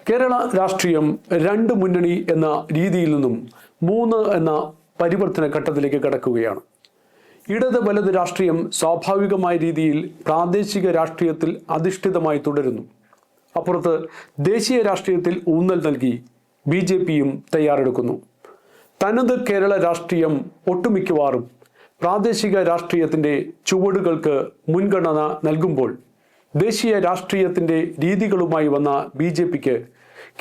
കേരള രാഷ്ട്രീയം രണ്ട് മുന്നണി എന്ന രീതിയിൽ നിന്നും മൂന്ന് എന്ന പരിവർത്തന ഘട്ടത്തിലേക്ക് കടക്കുകയാണ്. ഇടത് വലത് രാഷ്ട്രീയം സ്വാഭാവികമായ രീതിയിൽ പ്രാദേശിക രാഷ്ട്രീയത്തിൽ അധിഷ്ഠിതമായി തുടരുന്നു. അപ്പുറത്ത് ദേശീയ രാഷ്ട്രീയത്തിൽ ഊന്നൽ നൽകി BJPയും തയ്യാറെടുക്കുന്നു. തനത് കേരള രാഷ്ട്രീയം ഒട്ടുമിക്കവാറും പ്രാദേശിക രാഷ്ട്രീയത്തിൻ്റെ ചുവടുകൾക്ക് മുൻഗണന നൽകുമ്പോൾ ദേശീയ രാഷ്ട്രീയത്തിൻ്റെ രീതികളുമായി വന്ന BJPക്ക്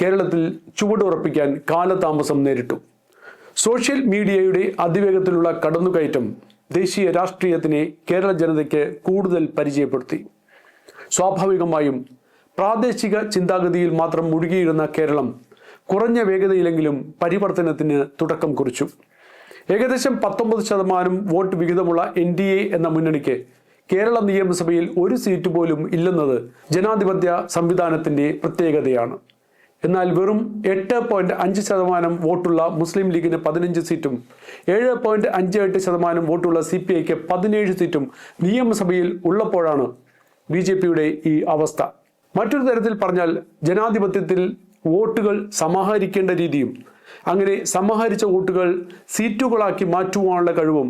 കേരളത്തിൽ ചുവടുറപ്പിക്കാൻ കാലതാമസം നേരിട്ടു. സോഷ്യൽ മീഡിയയുടെ അതിവേഗത്തിലുള്ള കടന്നുകയറ്റം ദേശീയ രാഷ്ട്രീയത്തിനെ കേരള ജനതയ്ക്ക് കൂടുതൽ പരിചയപ്പെടുത്തി. സ്വാഭാവികമായും പ്രാദേശിക ചിന്താഗതിയിൽ മാത്രം മുഴുകിയിരുന്ന കേരളം കുറഞ്ഞ വേഗതയിലെങ്കിലും പരിവർത്തനത്തിന് തുടക്കം കുറിച്ചു. ഏകദേശം 19% വോട്ട് വിഹിതമുള്ള NDA എന്ന മുന്നണിക്ക് കേരള നിയമസഭയിൽ ഒരു സീറ്റ് പോലും ഇല്ലെന്നത് ജനാധിപത്യ സംവിധാനത്തിൻ്റെ പ്രത്യേകതയാണ്. എന്നാൽ വെറും 8.5% വോട്ടുള്ള മുസ്ലിം ലീഗിന് 15 സീറ്റും 7.58% വോട്ടുള്ള CPIക്ക് 17 സീറ്റും നിയമസഭയിൽ ഉള്ളപ്പോഴാണ് BJPയുടെ ഈ അവസ്ഥ. മറ്റൊരു തരത്തിൽ പറഞ്ഞാൽ ജനാധിപത്യത്തിൽ വോട്ടുകൾ സമാഹരിക്കേണ്ട രീതിയും അങ്ങനെ സമാഹരിച്ച വോട്ടുകൾ സീറ്റുകളാക്കി മാറ്റുവാനുള്ള കഴിവും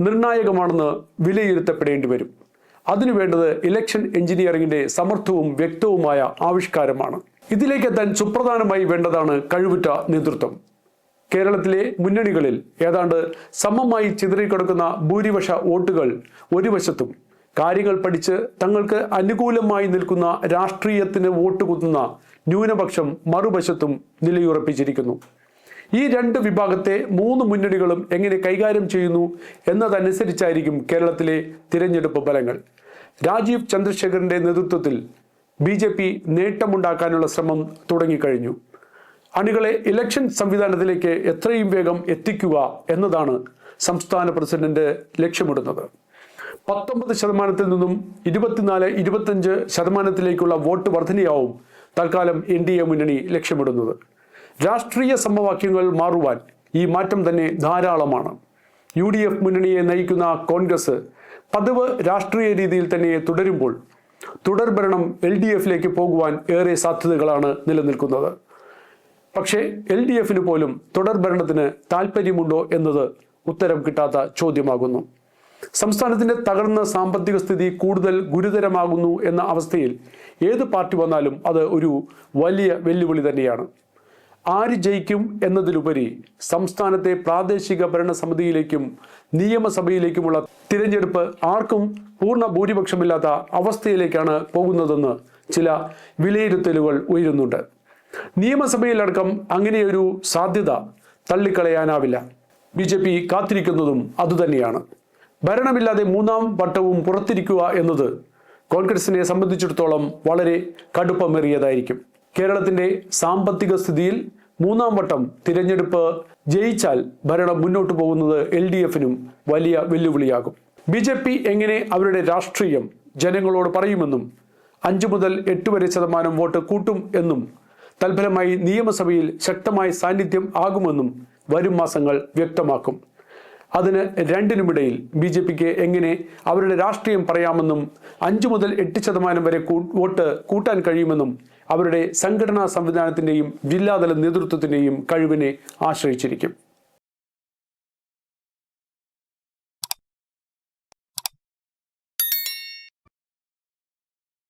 നിർണായകമാണെന്ന് വിലയിരുത്തപ്പെടേണ്ടി വരും. അതിനു വേണ്ടത് ഇലക്ഷൻ എഞ്ചിനീയറിംഗിന്റെ സമർത്ഥവും വ്യക്തവുമായ ആവിഷ്കാരമാണ്. ഇതിലേക്കെത്താൻ സുപ്രധാനമായി വേണ്ടതാണ് കഴിവുറ്റ നേതൃത്വം. കേരളത്തിലെ മുന്നണികളിൽ ഏതാണ്ട് സമമായി ചിതറിക്കിടക്കുന്ന ഭൂരിപക്ഷ വോട്ടുകൾ ഒരു വശത്തും കാര്യങ്ങൾ പഠിച്ച് തങ്ങൾക്ക് അനുകൂലമായി നിൽക്കുന്ന രാഷ്ട്രീയത്തിന് വോട്ട് കുത്തുന്ന ന്യൂനപക്ഷം മറുവശത്തും നിലയുറപ്പിച്ചിരിക്കുന്നു. ഈ രണ്ട് വിഭാഗത്തെ മൂന്ന് മുന്നണികളും എങ്ങനെ കൈകാര്യം ചെയ്യുന്നു എന്നതനുസരിച്ചായിരിക്കും കേരളത്തിലെ തിരഞ്ഞെടുപ്പ് ഫലങ്ങൾ. രാജീവ് ചന്ദ്രശേഖറിന്റെ നേതൃത്വത്തിൽ BJP നേട്ടമുണ്ടാക്കാനുള്ള ശ്രമം തുടങ്ങിക്കഴിഞ്ഞു. അണികളെ ഇലക്ഷൻ സംവിധാനത്തിലേക്ക് എത്രയും വേഗം എത്തിക്കുക എന്നതാണ് സംസ്ഥാന പ്രസിഡന്റ് ലക്ഷ്യമിടുന്നത്. 19% നിന്നും 24-25% വോട്ട് വർധനയാവും തൽക്കാലം NDA മുന്നണി ലക്ഷ്യമിടുന്നത്. രാഷ്ട്രീയ സമവാക്യങ്ങൾ മാറുവാൻ ഈ മാറ്റം തന്നെ ധാരാളമാണ്. UDF മുന്നണിയെ നയിക്കുന്ന കോൺഗ്രസ് പതിവ് രാഷ്ട്രീയ രീതിയിൽ തന്നെ തുടരുമ്പോൾ തുടർഭരണം LDFിലേക്ക് പോകുവാൻ ഏറെ സാധ്യതകളാണ് നിലനിൽക്കുന്നത്. പക്ഷേ LDFിന് പോലും തുടർഭരണത്തിന് താല്പര്യമുണ്ടോ എന്നത് ഉത്തരം കിട്ടാത്ത ചോദ്യമാകുന്നു. സംസ്ഥാനത്തിന്റെ തകർന്ന സാമ്പത്തിക സ്ഥിതി കൂടുതൽ ഗുരുതരമാകുന്നു എന്ന അവസ്ഥയിൽ ഏത് പാർട്ടി വന്നാലും അത് ഒരു വലിയ വെല്ലുവിളി തന്നെയാണ്. ആര് ജയിക്കും എന്നതിലുപരി സംസ്ഥാനത്തെ പ്രാദേശിക ഭരണസമിതിയിലേക്കും നിയമസഭയിലേക്കുമുള്ള തിരഞ്ഞെടുപ്പ് ആർക്കും പൂർണ്ണ ഭൂരിപക്ഷമില്ലാത്ത അവസ്ഥയിലേക്കാണ് പോകുന്നതെന്ന് ചില വിലയിരുത്തലുകൾ ഉയരുന്നുണ്ട്. നിയമസഭയിലടക്കം അങ്ങനെയൊരു സാധ്യത തള്ളിക്കളയാനാവില്ല. BJP കാത്തിരിക്കുന്നതും അതുതന്നെയാണ്. ഭരണമില്ലാതെ മൂന്നാം വട്ടവും പുറത്തിരിക്കുക എന്നത് കോൺഗ്രസിനെ സംബന്ധിച്ചിടത്തോളം വളരെ കടുപ്പമേറിയതായിരിക്കും. കേരളത്തിന്റെ സാമ്പത്തിക സ്ഥിതിയിൽ മൂന്നാം വട്ടം തിരഞ്ഞെടുപ്പ് ജയിച്ചാൽ ഭരണം മുന്നോട്ട് പോകുന്നത് LDFിനും വലിയ വെല്ലുവിളിയാകും. BJP എങ്ങനെ അവരുടെ രാഷ്ട്രീയം ജനങ്ങളോട് പറയുമെന്നും 5 മുതൽ 8 വരെ % വോട്ട് കൂട്ടും എന്നും തൽഫലമായി നിയമസഭയിൽ ശക്തമായ സാന്നിധ്യം ആകുമെന്നും വരും മാസങ്ങൾ വ്യക്തമാക്കും. അതിന് രണ്ടിനുമിടയിൽ BJPക്ക് എങ്ങനെ അവരുടെ രാഷ്ട്രീയം പറയാമെന്നും 5 മുതൽ 8% വരെ വോട്ട് കൂട്ടാൻ കഴിയുമെന്നും അവരുടെ സംഘടനാ സംവിധാനത്തിൻ്റെയും ജില്ലാതല നേതൃത്വത്തിൻ്റെയും കഴിവിനെ ആശ്രയിച്ചിരിക്കും.